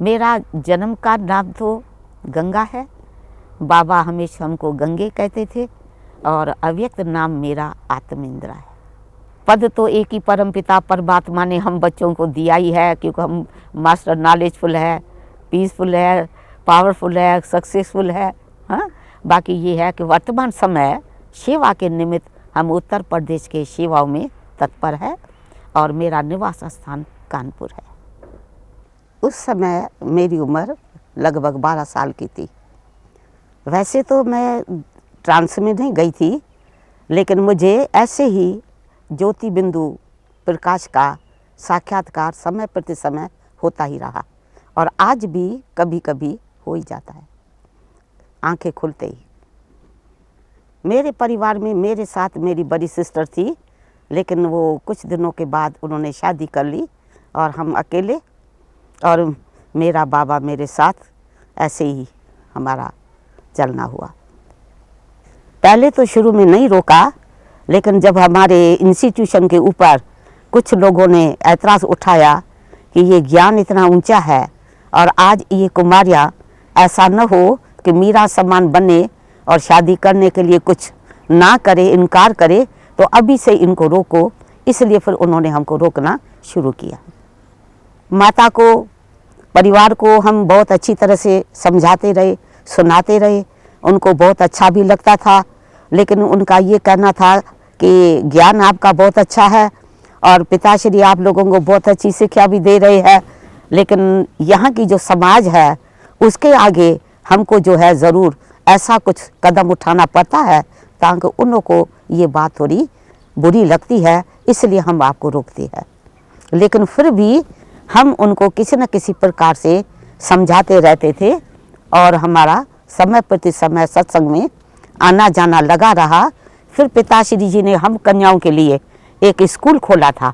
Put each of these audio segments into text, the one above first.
मेरा जन्म का नाम तो गंगा है। बाबा हमेशा हमको गंगे कहते थे और अव्यक्त नाम मेरा आत्मेंद्रा है। पद तो एक ही परमपिता परमात्मा ने हम बच्चों को दिया ही है, क्योंकि हम मास्टर नॉलेजफुल है, पीसफुल है, पावरफुल है, सक्सेसफुल है। हाँ, बाकी ये है कि वर्तमान समय सेवा के निमित्त हम उत्तर प्रदेश के सेवाओं में तत्पर है और मेरा निवास स्थान कानपुर है। उस समय मेरी उम्र लगभग 12 साल की थी। वैसे तो मैं ट्रांस में नहीं गई थी, लेकिन मुझे ऐसे ही ज्योति बिंदु प्रकाश का साक्षात्कार समय प्रति समय होता ही रहा और आज भी कभी कभी हो ही जाता है, आंखें खुलते ही। मेरे परिवार में मेरे साथ मेरी बड़ी सिस्टर थी, लेकिन वो कुछ दिनों के बाद उन्होंने शादी कर ली और हम अकेले, और मेरा बाबा मेरे साथ ऐसे ही हमारा चलना हुआ। पहले तो शुरू में नहीं रोका, लेकिन जब हमारे इंस्टीट्यूशन के ऊपर कुछ लोगों ने ऐतराज़ उठाया कि ये ज्ञान इतना ऊंचा है और आज ये कुमारियाँ ऐसा न हो कि मीरा समान बने और शादी करने के लिए कुछ ना करे, इनकार करे, तो अभी से इनको रोको। इसलिए फिर उन्होंने हमको रोकना शुरू किया। माता को, परिवार को हम बहुत अच्छी तरह से समझाते रहे, सुनाते रहे, उनको बहुत अच्छा भी लगता था। लेकिन उनका ये कहना था कि ज्ञान आपका बहुत अच्छा है और पिताश्री आप लोगों को बहुत अच्छी शिक्षा भी दे रहे हैं, लेकिन यहाँ की जो समाज है उसके आगे हमको जो है ज़रूर ऐसा कुछ कदम उठाना पड़ता है ताकि उन को ये बात थोड़ी बुरी लगती है, इसलिए हम आपको रोकते हैं। लेकिन फिर भी हम उनको किसी न किसी प्रकार से समझाते रहते थे और हमारा समय प्रति समय सत्संग में आना जाना लगा रहा। फिर पिताश्री जी ने हम कन्याओं के लिए एक स्कूल खोला था,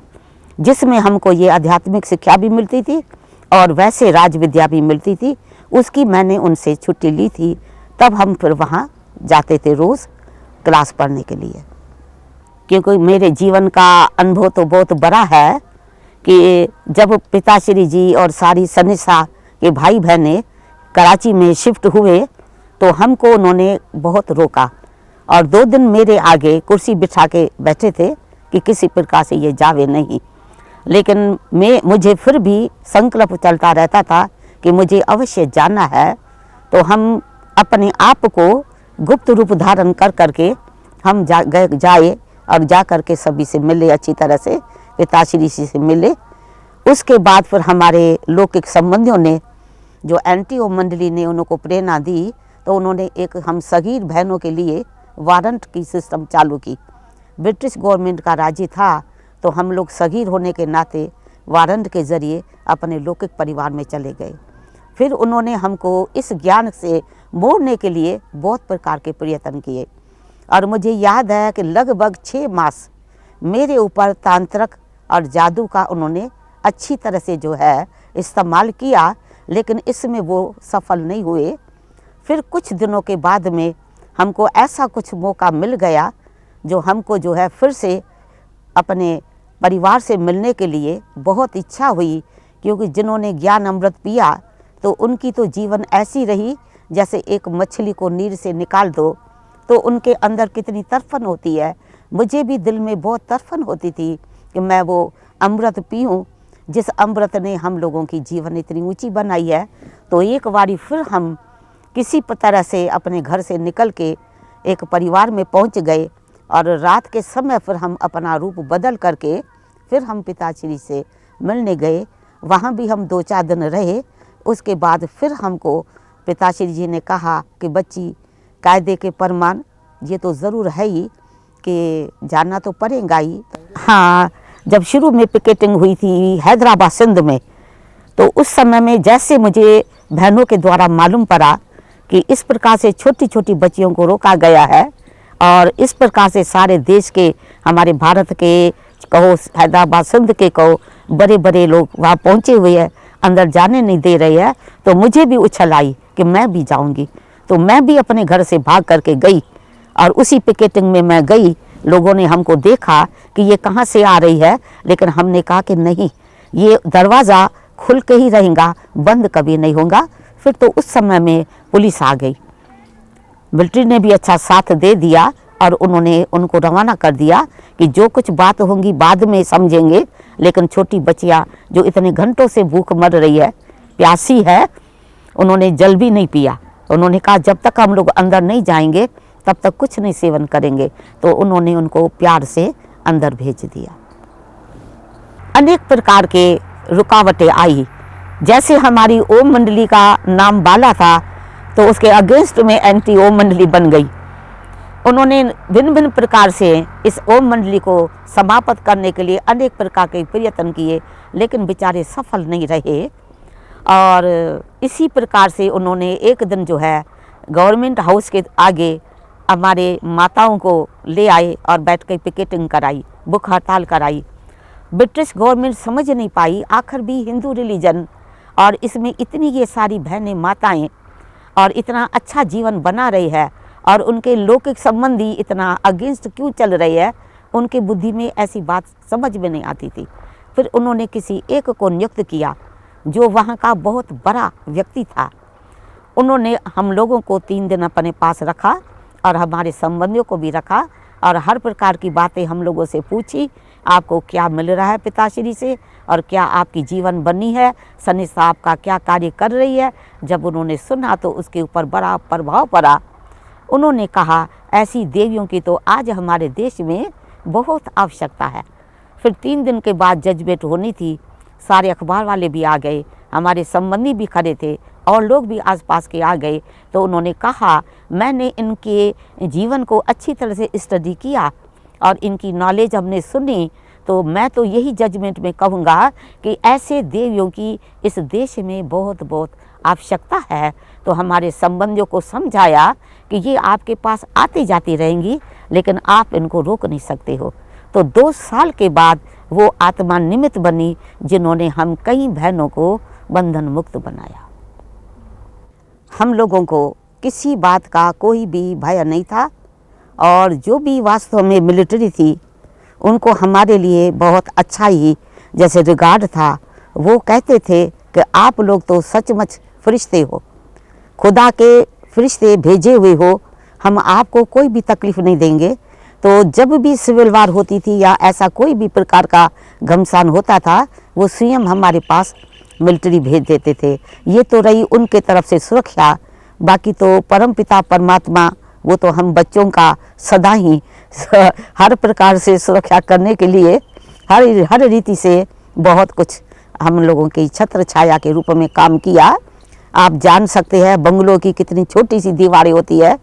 जिसमें हमको ये आध्यात्मिक शिक्षा भी मिलती थी और वैसे राज विद्या भी मिलती थी। उसकी मैंने उनसे छुट्टी ली थी, तब हम फिर वहाँ जाते थे रोज़ क्लास पढ़ने के लिए। क्योंकि मेरे जीवन का अनुभव तो बहुत बड़ा है कि जब पिताश्री जी और सारी सनिसा के भाई बहनें कराची में शिफ्ट हुए तो हमको उन्होंने बहुत रोका और 2 दिन मेरे आगे कुर्सी बिठा के बैठे थे कि किसी प्रकार से ये जावे नहीं। लेकिन मुझे फिर भी संकल्प चलता रहता था कि मुझे अवश्य जाना है। तो हम अपने आप को गुप्त रूप धारण कर करके हम जाए और जा करके सभी से मिले, अच्छी तरह से पिताश्री जी से मिले। उसके बाद फिर हमारे लौकिक संबंधियों ने, जो एनटीओ मंडली ने उनको प्रेरणा दी, तो उन्होंने एक हम सगीर बहनों के लिए वारंट की सिस्टम चालू की। ब्रिटिश गवर्नमेंट का राज्य था, तो हम लोग सगीर होने के नाते वारंट के ज़रिए अपने लौकिक परिवार में चले गए। फिर उन्होंने हमको इस ज्ञान से मोड़ने के लिए बहुत प्रकार के प्रयत्न किए और मुझे याद है कि लगभग 6 मास मेरे ऊपर तांत्रिक और जादू का उन्होंने अच्छी तरह से जो है इस्तेमाल किया, लेकिन इसमें वो सफल नहीं हुए। फिर कुछ दिनों के बाद में हमको ऐसा कुछ मौका मिल गया जो हमको जो है फिर से अपने परिवार से मिलने के लिए बहुत इच्छा हुई, क्योंकि जिन्होंने ज्ञान अमृत पिया तो उनकी तो जीवन ऐसी रही जैसे एक मछली को नीर से निकाल दो तो उनके अंदर कितनी तड़फन होती है। मुझे भी दिल में बहुत तड़फन होती थी कि मैं वो अमृत पीऊँ जिस अमृत ने हम लोगों की जीवन इतनी ऊंची बनाई है। तो एक बारी फिर हम किसी तरह से अपने घर से निकल के एक परिवार में पहुंच गए और रात के समय फिर हम अपना रूप बदल करके फिर हम पिताश्री से मिलने गए। वहाँ भी हम 2-4 दिन रहे। उसके बाद फिर हमको पिताश्री जी ने कहा कि बच्ची, कायदे के प्रमाण ये तो ज़रूर है ही कि जाना तो पड़ेगा ही। हाँ, जब शुरू में पिकेटिंग हुई थी हैदराबाद सिंध में, तो उस समय में जैसे मुझे बहनों के द्वारा मालूम पड़ा कि इस प्रकार से छोटी छोटी बच्चियों को रोका गया है और इस प्रकार से सारे देश के, हमारे भारत के कहो, हैदराबाद सिंध के कहो, बड़े बड़े लोग वहाँ पहुँचे हुए हैं, अंदर जाने नहीं दे रहे हैं, तो मुझे भी उछल आई कि मैं भी जाऊँगी। तो मैं भी अपने घर से भाग करके गई और उसी पिकेटिंग में मैं गई। लोगों ने हमको देखा कि ये कहाँ से आ रही है, लेकिन हमने कहा कि नहीं, ये दरवाज़ा खुल के ही रहेगा, बंद कभी नहीं होगा। फिर तो उस समय में पुलिस आ गई, मिलिट्री ने भी अच्छा साथ दे दिया और उन्होंने उनको रवाना कर दिया कि जो कुछ बात होंगी बाद में समझेंगे, लेकिन छोटी बच्चियाँ जो इतने घंटों से भूख मर रही है, प्यासी है, उन्होंने जल भी नहीं पिया। उन्होंने कहा जब तक हम लोग अंदर नहीं जाएंगे तब तक कुछ नहीं सेवन करेंगे। तो उन्होंने उनको प्यार से अंदर भेज दिया। अनेक प्रकार के रुकावटें आई। जैसे हमारी ओम मंडली का नाम बाला था तो उसके अगेंस्ट में एंटी ओम मंडली बन गई। उन्होंने भिन्न भिन्न प्रकार से इस ओम मंडली को समाप्त करने के लिए अनेक प्रकार के प्रयत्न किए, लेकिन बेचारे सफल नहीं रहे। और इसी प्रकार से उन्होंने एक दिन जो है गवर्नमेंट हाउस के आगे हमारे माताओं को ले आए और बैठ कर पिकेटिंग कराई, भूख हड़ताल कराई। ब्रिटिश गवर्नमेंट समझ नहीं पाई, आखिर भी हिंदू रिलीजन और इसमें इतनी ये सारी बहनें माताएं और इतना अच्छा जीवन बना रही है और उनके लौकिक संबंधी इतना अगेंस्ट क्यों चल रही है, उनके बुद्धि में ऐसी बात समझ में नहीं आती थी। फिर उन्होंने किसी एक को नियुक्त किया जो वहाँ का बहुत बड़ा व्यक्ति था। उन्होंने हम लोगों को 3 दिन अपने पास रखा और हमारे संबंधियों को भी रखा और हर प्रकार की बातें हम लोगों से पूछी, आपको क्या मिल रहा है पिताश्री से और क्या आपकी जीवन बनी है, सनी साहब का क्या कार्य कर रही है। जब उन्होंने सुना तो उसके ऊपर बड़ा प्रभाव पड़ा। उन्होंने कहा ऐसी देवियों की तो आज हमारे देश में बहुत आवश्यकता है। फिर 3 दिन के बाद जजमेंट होनी थी, सारे अखबार वाले भी आ गए, हमारे संबंधी भी खड़े थे और लोग भी आसपास के आ गए। तो उन्होंने कहा मैंने इनके जीवन को अच्छी तरह से स्टडी किया और इनकी नॉलेज हमने सुनी, तो मैं तो यही जजमेंट में कहूँगा कि ऐसे देवियों की इस देश में बहुत बहुत आवश्यकता है। तो हमारे संबंधियों को समझाया कि ये आपके पास आती जाती रहेंगी, लेकिन आप इनको रोक नहीं सकते हो। तो 2 साल के बाद वो आत्मा निमित्त बनी जिन्होंने हम कई बहनों को बंधन मुक्त बनाया। हम लोगों को किसी बात का कोई भी भय नहीं था और जो भी वास्तव में मिलिट्री थी उनको हमारे लिए बहुत अच्छा ही जैसे रिगार्ड था। वो कहते थे कि आप लोग तो सचमुच फरिश्ते हो, खुदा के फरिश्ते भेजे हुए हो, हम आपको कोई भी तकलीफ़ नहीं देंगे। तो जब भी सिविल वार होती थी या ऐसा कोई भी प्रकार का घमसान होता था, वो स्वयं हमारे पास मिलिट्री भेज देते थे। ये तो रही उनके तरफ से सुरक्षा। बाकी तो परमपिता परमात्मा वो तो हम बच्चों का सदा ही हर प्रकार से सुरक्षा करने के लिए हर रीति से बहुत कुछ हम लोगों की छत्र छाया के रूप में काम किया। आप जान सकते हैं बंगलों की कितनी छोटी सी दीवारें होती है,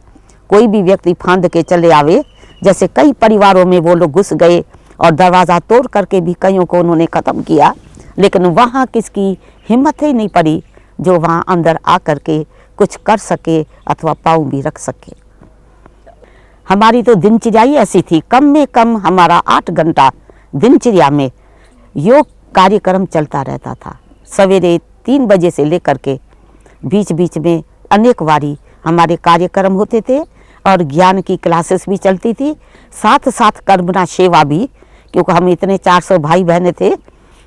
कोई भी व्यक्ति फांद के चले आवे। जैसे कई परिवारों में वो लोग घुस गए और दरवाज़ा तोड़ करके भी कईयों को उन्होंने ख़त्म किया, लेकिन वहाँ किसकी हिम्मत ही नहीं पड़ी जो वहाँ अंदर आ कर के कुछ कर सके अथवा पाँव भी रख सके। हमारी तो दिनचर्या ही ऐसी थी, कम में कम हमारा 8 घंटा दिनचर्या में योग कार्यक्रम चलता रहता था। सवेरे 3 बजे से लेकर के बीच बीच में अनेक बारी हमारे कार्यक्रम होते थे और ज्ञान की क्लासेस भी चलती थी, साथ साथ कर्मणा सेवा भी, क्योंकि हम इतने 400 भाई बहने थे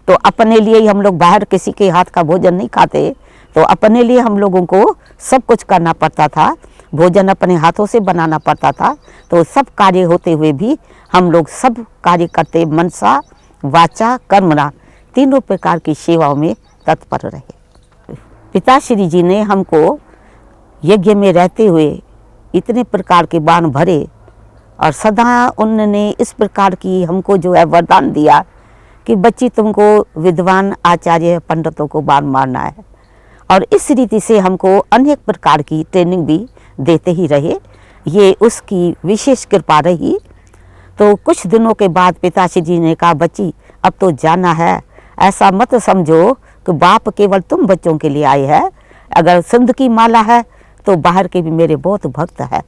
तो अपने लिए ही हम लोग बाहर किसी के हाथ का भोजन नहीं खाते, तो अपने लिए हम लोगों को सब कुछ करना पड़ता था, भोजन अपने हाथों से बनाना पड़ता था। तो सब कार्य होते हुए भी हम लोग सब कार्य करते, मनसा वाचा कर्मणा तीनों प्रकार की सेवाओं में तत्पर रहे। पिताश्री जी ने हमको यज्ञ में रहते हुए इतने प्रकार के बाण भरे और सदा उन्होंने इस प्रकार की हमको जो है वरदान दिया कि बच्ची तुमको विद्वान आचार्य पंडितों को बाण मारना है। और इस रीति से हमको अनेक प्रकार की ट्रेनिंग भी देते ही रहे, ये उसकी विशेष कृपा रही। तो कुछ दिनों के बाद पिताश्री जी ने कहा बच्ची अब तो जाना है, ऐसा मत समझो कि बाप केवल तुम बच्चों के लिए आए हैं, अगर सिंध की माला है तो बाहर के भी मेरे बहुत भक्त हैं,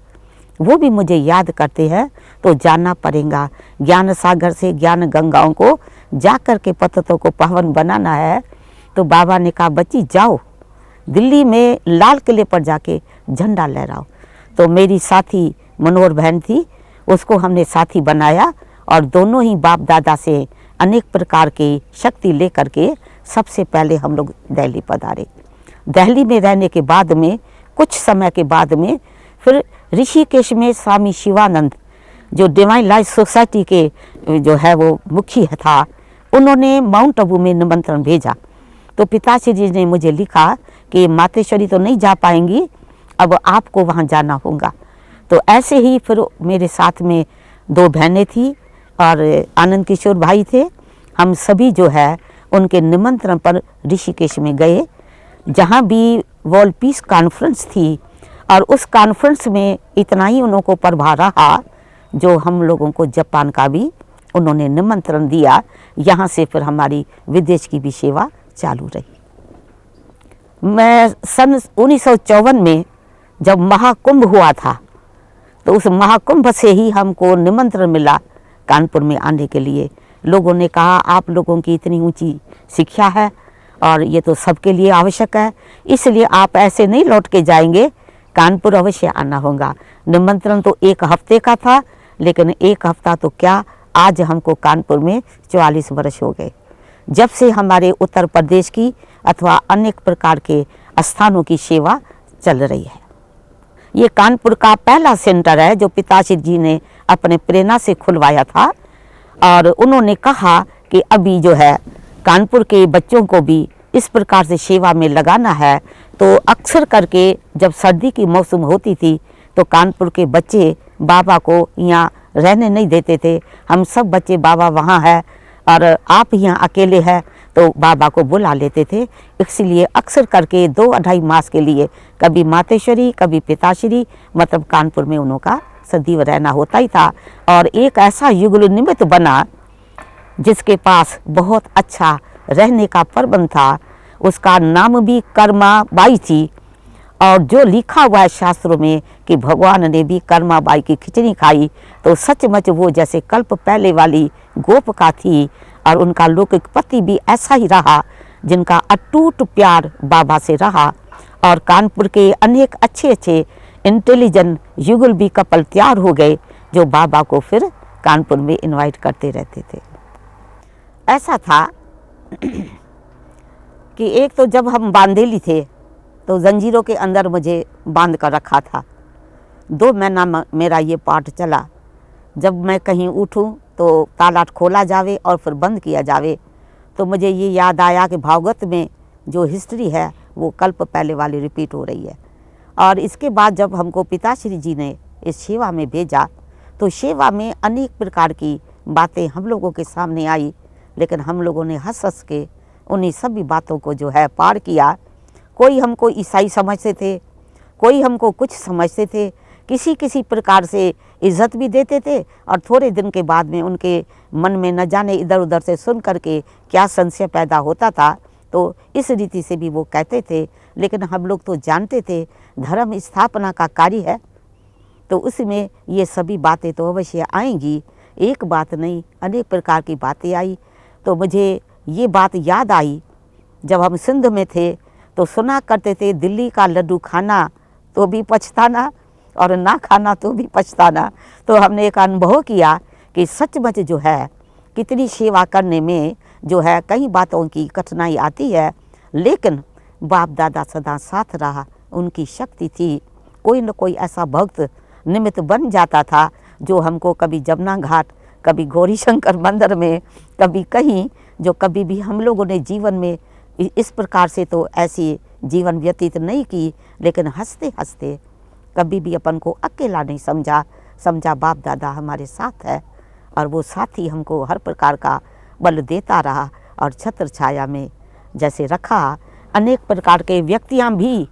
वो भी मुझे याद करते हैं, तो जाना पड़ेगा। ज्ञान सागर से ज्ञान गंगाओं को जा कर के पतितों को पावन बनाना है। तो बाबा ने कहा बच्ची जाओ, दिल्ली में लाल किले पर जाके झंडा लहराओ। तो मेरी साथी मनोहर बहन थी, उसको हमने साथी बनाया और दोनों ही बाप दादा से अनेक प्रकार की शक्ति लेकर के सबसे पहले हम लोग दिल्ली पधारे। दिल्ली में रहने के बाद में कुछ समय के बाद में फिर ऋषिकेश में स्वामी शिवानंद जो डिवाइन लाइफ सोसाइटी के जो है वो मुखिया था, उन्होंने माउंट आबू में निमंत्रण भेजा। तो पिताश्री जी ने मुझे लिखा कि मातेश्वरी तो नहीं जा पाएंगी, अब आपको वहाँ जाना होगा। तो ऐसे ही फिर मेरे साथ में 2 बहनें थी और आनंद किशोर भाई थे। हम सभी जो है उनके निमंत्रण पर ऋषिकेश में गए, जहाँ भी वर्ल्ड पीस कॉन्फ्रेंस थी। और उस कॉन्फ्रेंस में इतना ही उन्हों को प्रभाव रहा जो हम लोगों को जापान का भी उन्होंने निमंत्रण दिया। यहाँ से फिर हमारी विदेश की भी सेवा चालू रही। मैं सन 1954 में जब महाकुंभ हुआ था, तो उस महाकुंभ से ही हमको निमंत्रण मिला कानपुर में आने के लिए। लोगों ने कहा आप लोगों की इतनी ऊंची शिक्षा है और ये तो सबके लिए आवश्यक है, इसलिए आप ऐसे नहीं लौट के जाएंगे, कानपुर अवश्य आना होगा। निमंत्रण तो 1 हफ्ते का था, लेकिन 1 हफ्ता तो क्या, आज हमको कानपुर में 44 वर्ष हो गए जब से हमारे उत्तर प्रदेश की अथवा अनेक प्रकार के स्थानों की सेवा चल रही है। ये कानपुर का पहला सेंटर है जो पिताश्री जी ने अपने प्रेरणा से खुलवाया था। और उन्होंने कहा कि अभी जो है कानपुर के बच्चों को भी इस प्रकार से सेवा में लगाना है। तो अक्सर करके जब सर्दी की मौसम होती थी तो कानपुर के बच्चे बाबा को यहाँ रहने नहीं देते थे। हम सब बच्चे बाबा वहाँ है और आप यहाँ अकेले हैं, तो बाबा को बुला लेते थे। इसलिए अक्सर करके 2-2.5 मास के लिए कभी मातेश्वरी कभी पिताश्री मतलब कानपुर में उन्हों का सदैव रहना होता ही था। और एक ऐसा युगल निमित्त बना जिसके पास बहुत अच्छा रहने का प्रबंध था, उसका नाम भी कर्मा बाई थी। और जो लिखा हुआ है शास्त्रों में कि भगवान ने भी कर्मा बाई की खिचड़ी खाई, तो सचमुच वो जैसे कल्प पहले वाली गोपिका थी। और उनका लौकिक पति भी ऐसा ही रहा जिनका अटूट प्यार बाबा से रहा। और कानपुर के अनेक अच्छे इंटेलिजेंट युगल भी कपल तैयार हो गए जो बाबा को फिर कानपुर में इनवाइट करते रहते थे। ऐसा था कि एक तो जब हम बांदेली थे तो जंजीरों के अंदर मुझे बांध कर रखा था। 2 महीना मेरा ये पाठ चला। जब मैं कहीं उठूं तो ताला खोला जावे और फिर बंद किया जावे। तो मुझे ये याद आया कि भागवत में जो हिस्ट्री है वो कल्प पहले वाली रिपीट हो रही है। और इसके बाद जब हमको पिताश्री जी ने इस सेवा में भेजा तो सेवा में अनेक प्रकार की बातें हम लोगों के सामने आई, लेकिन हम लोगों ने हंस हंस के उन्हीं सभी बातों को जो है पार किया। कोई हमको ईसाई समझते थे, कोई हमको कुछ समझते थे, किसी प्रकार से इज्जत भी देते थे और थोड़े दिन के बाद में उनके मन में न जाने इधर उधर से सुन करके क्या संशय पैदा होता था, तो इस रीति से भी वो कहते थे। लेकिन हम लोग तो जानते थे धर्म स्थापना का कार्य है, तो उसमें ये सभी बातें तो अवश्य आएंगी। एक बात नहीं, अनेक प्रकार की बातें आई। तो मुझे ये बात याद आई, जब हम सिंध में थे तो सुना करते थे दिल्ली का लड्डू खाना तो भी पछताना और ना खाना तो भी पछताना। तो हमने एक अनुभव किया कि सचमुच जो है कितनी सेवा करने में जो है कई बातों की कठिनाई आती है, लेकिन बाप दादा सदा साथ रहा, उनकी शक्ति थी। कोई न कोई ऐसा भक्त निमित्त बन जाता था जो हमको कभी जमुना घाट, कभी गौरी शंकर मंदिर में, कभी कहीं, जो कभी भी हम लोगों ने जीवन में इस प्रकार से तो ऐसी जीवन व्यतीत नहीं की, लेकिन हंसते हंसते कभी भी अपन को अकेला नहीं समझा बाप दादा हमारे साथ है। और वो साथी हमको हर प्रकार का बल देता रहा और छत्र छाया में जैसे रखा। अनेक प्रकार के व्यक्तियाँ भी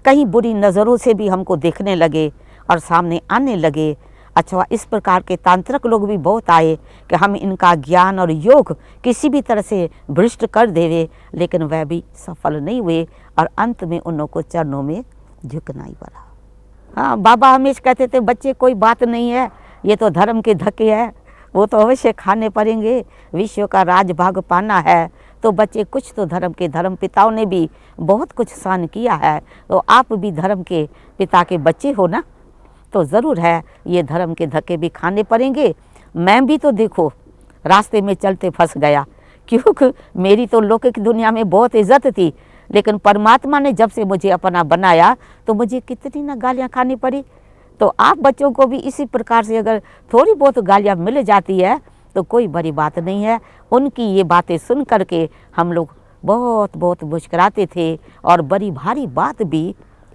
कहीं बुरी नज़रों से भी हमको देखने लगे और सामने आने लगे। अच्छा, इस प्रकार के तांत्रिक लोग भी बहुत आए कि हम इनका ज्ञान और योग किसी भी तरह से भ्रष्ट कर देवे, लेकिन वह भी सफल नहीं हुए और अंत में उन को चरणों में झुकना ही पड़ा। हाँ, बाबा हमेशा कहते थे बच्चे कोई बात नहीं है, ये तो धर्म के धक्के है, वो तो अवश्य खाने पड़ेंगे। विश्व का राजभाग पाना है तो बच्चे कुछ तो धर्म के, धर्म पिताओं ने भी बहुत कुछ सहन किया है, तो आप भी धर्म के पिता के बच्चे हो ना, तो ज़रूर है ये धर्म के धक्के भी खाने पड़ेंगे। मैं भी तो देखो रास्ते में चलते फंस गया, क्योंकि मेरी तो लौकिक दुनिया में बहुत इज्जत थी, लेकिन परमात्मा ने जब से मुझे अपना बनाया तो मुझे कितनी ना गालियाँ खानी पड़ी। तो आप बच्चों को भी इसी प्रकार से अगर थोड़ी बहुत गालियाँ मिल जाती है तो कोई बड़ी बात नहीं है। उनकी ये बातें सुन करके हम लोग बहुत बहुत मुस्कुराते थे और बड़ी भारी बात भी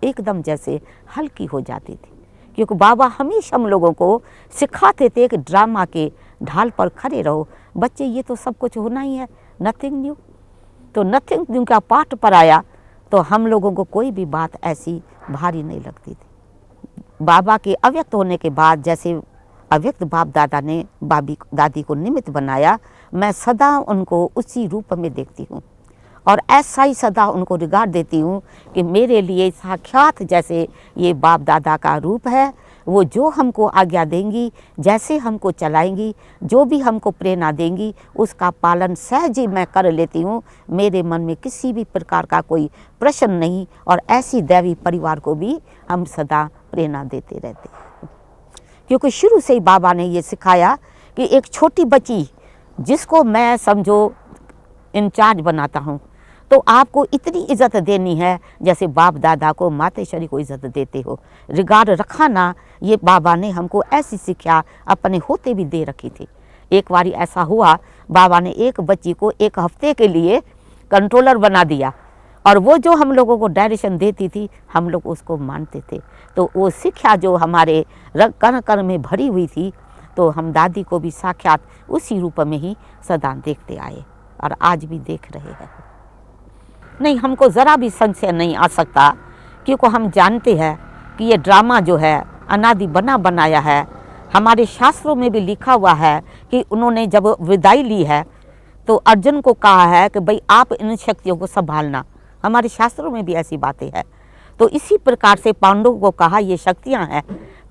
एकदम जैसे हल्की हो जाती थी, क्योंकि बाबा हमेशा हम लोगों को सिखाते थे कि ड्रामा के ढाल पर खड़े रहो बच्चे, ये तो सब कुछ होना ही है, नथिंग न्यू। तो नथिंग न्यू का पाठ पढ़ाया तो हम लोगों को कोई भी बात ऐसी भारी नहीं लगती थी। बाबा के अव्यक्त होने के बाद जैसे अव्यक्त बाप दादा ने बाबी दादी को निमित्त बनाया, मैं सदा उनको उसी रूप में देखती हूँ और ऐसा ही सदा उनको रिगार्ड देती हूँ कि मेरे लिए साक्षात जैसे ये बाप दादा का रूप है। वो जो हमको आज्ञा देंगी, जैसे हमको चलाएंगी, जो भी हमको प्रेरणा देंगी, उसका पालन सहज ही मैं कर लेती हूँ। मेरे मन में किसी भी प्रकार का कोई प्रश्न नहीं और ऐसी दैवी परिवार को भी हम सदा प्रेरणा देते रहते हैं, क्योंकि शुरू से ही बाबा ने ये सिखाया कि एक छोटी बच्ची जिसको मैं समझो इंचार्ज बनाता हूँ तो आपको इतनी इज्जत देनी है जैसे बाप दादा को मातेश्वरी को इज्जत देते हो, रिगार्ड रखाना। ये बाबा ने हमको ऐसी शिक्षा अपने होते भी दे रखी थी। एक बारी ऐसा हुआ, बाबा ने एक बच्ची को एक हफ्ते के लिए कंट्रोलर बना दिया और वो जो हम लोगों को डायरेक्शन देती थी हम लोग उसको मानते थे। तो वो शिक्षा जो हमारे कण कण में भरी हुई थी, तो हम दादी को भी साक्षात उसी रूप में ही सदा देखते आए और आज भी देख रहे हैं। नहीं, हमको ज़रा भी संशय नहीं आ सकता, क्योंकि हम जानते हैं कि ये ड्रामा जो है अनादि बना बनाया है। हमारे शास्त्रों में भी लिखा हुआ है कि उन्होंने जब विदाई ली है तो अर्जुन को कहा है कि भाई आप इन शक्तियों को संभालना। हमारे शास्त्रों में भी ऐसी बातें हैं। तो इसी प्रकार से पांडवों को कहा ये शक्तियाँ हैं,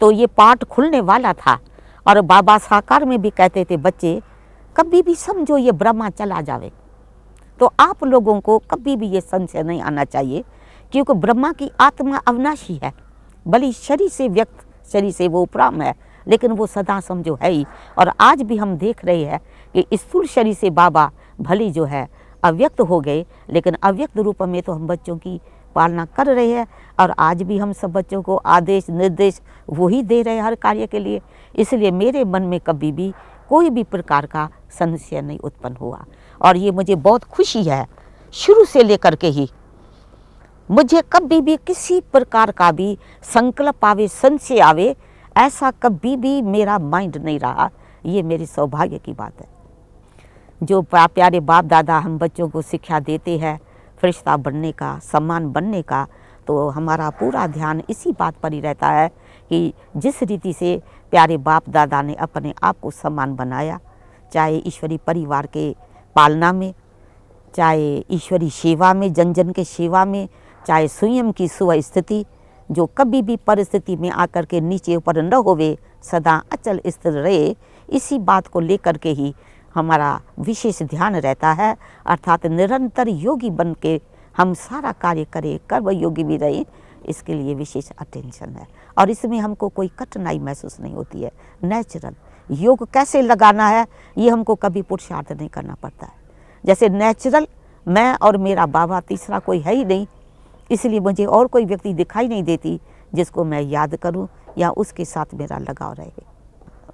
तो ये पाठ खुलने वाला था। और बाबा साकार में भी कहते थे बच्चे कभी भी समझो ये ब्रह्मा चला जावे तो आप लोगों को कभी भी ये संशय नहीं आना चाहिए, क्योंकि ब्रह्मा की आत्मा अविनाशी है। भले शरीर से व्यक्त, शरीर से वो उपराम है, लेकिन वो सदा समझो है ही। और आज भी हम देख रहे हैं कि स्थूल शरीर से बाबा भले जो है अव्यक्त हो गए, लेकिन अव्यक्त रूप में तो हम बच्चों की पालना कर रहे हैं और आज भी हम सब बच्चों को आदेश निर्देश वही दे रहे हैं हर कार्य के लिए। इसलिए मेरे मन में कभी भी कोई भी प्रकार का संशय नहीं उत्पन्न हुआ और ये मुझे बहुत खुशी है। शुरू से लेकर के ही मुझे कभी भी किसी प्रकार का भी संकल्प आवे, संशय आवे, ऐसा कभी भी मेरा माइंड नहीं रहा। ये मेरी सौभाग्य की बात है। जो प्यारे बाप दादा हम बच्चों को शिक्षा देते हैं फरिश्ता बनने का, सम्मान बनने का, तो हमारा पूरा ध्यान इसी बात पर ही रहता है कि जिस रीति से प्यारे बाप दादा ने अपने आप को सम्मान बनाया, चाहे ईश्वरी परिवार के पालना में, चाहे ईश्वरी सेवा में, जन जन के सेवा में, चाहे स्वयं की स्वस्थिति जो कभी भी परिस्थिति में आकर के नीचे ऊपर न होवे, सदा अचल स्थिर रहे, इसी बात को लेकर के ही हमारा विशेष ध्यान रहता है। अर्थात निरंतर योगी बन के हम सारा कार्य करें, कर्म योगी भी रहे, इसके लिए विशेष अटेंशन है और इसमें हमको कोई कठिनाई महसूस नहीं होती है। नेचुरल योग कैसे लगाना है ये हमको कभी पुरुषार्थ नहीं करना पड़ता है। जैसे नेचुरल मैं और मेरा बाबा, तीसरा कोई है ही नहीं, इसलिए मुझे और कोई व्यक्ति दिखाई नहीं देती जिसको मैं याद करूं या उसके साथ मेरा लगाव रहे।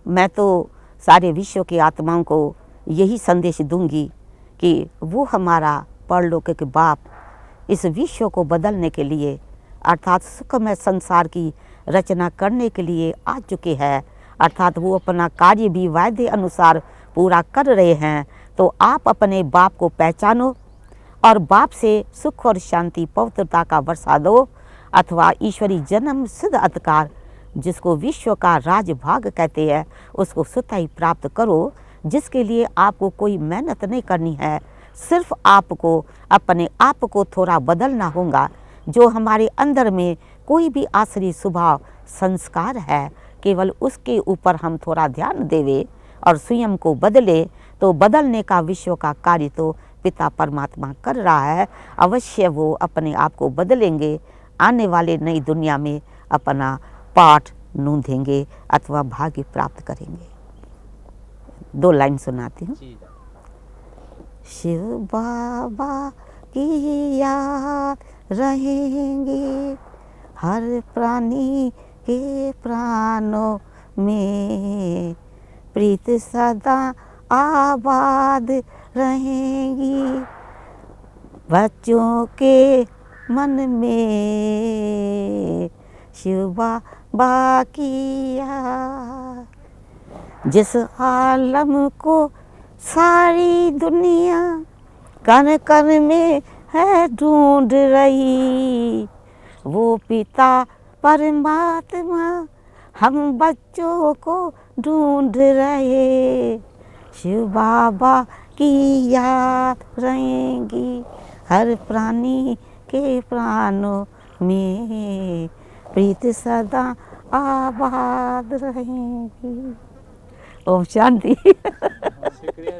मैं तो सारे विश्व की आत्माओं को यही संदेश दूंगी कि वो हमारा परलौकिक बाप इस विश्व को बदलने के लिए अर्थात सुखमय संसार की रचना करने के लिए आ चुके हैं। अर्थात वो अपना कार्य भी वायदे अनुसार पूरा कर रहे हैं। तो आप अपने बाप को पहचानो और बाप से सुख और शांति पवित्रता का वर्षा दो, अथवा ईश्वरी जन्म सिद्ध अधिकार जिसको विश्व का राजभाग कहते हैं उसको स्वतः ही प्राप्त करो, जिसके लिए आपको कोई मेहनत नहीं करनी है। सिर्फ आपको अपने आप को थोड़ा बदलना होगा। जो हमारे अंदर में कोई भी आसरी स्वभाव संस्कार है, केवल उसके ऊपर हम थोड़ा ध्यान देवे और स्वयं को बदले, तो बदलने का विश्व का कार्य तो पिता परमात्मा कर रहा है। अवश्य वो अपने आप को बदलेंगे, आने वाले नई दुनिया में अपना पाठ नूंदेंगे अथवा भाग्य प्राप्त करेंगे। 2 लाइन सुनाती हूँ। शिव बाबा की याद रहेंगी हर प्राणी के प्राणों में, प्रीत सदा आबाद रहेंगी बच्चों के मन में, शिव बाबा की याद। जिस आलम को सारी दुनिया कण कण में है ढूंढ रही, वो पिता परमात्मा हम बच्चों को ढूंढ रहे, शिव बाबा की याद रहेंगी हर प्राणी के प्राणों में, प्रीत सदा आबाद रहेंगी। ओम शांति। शुक्रिया।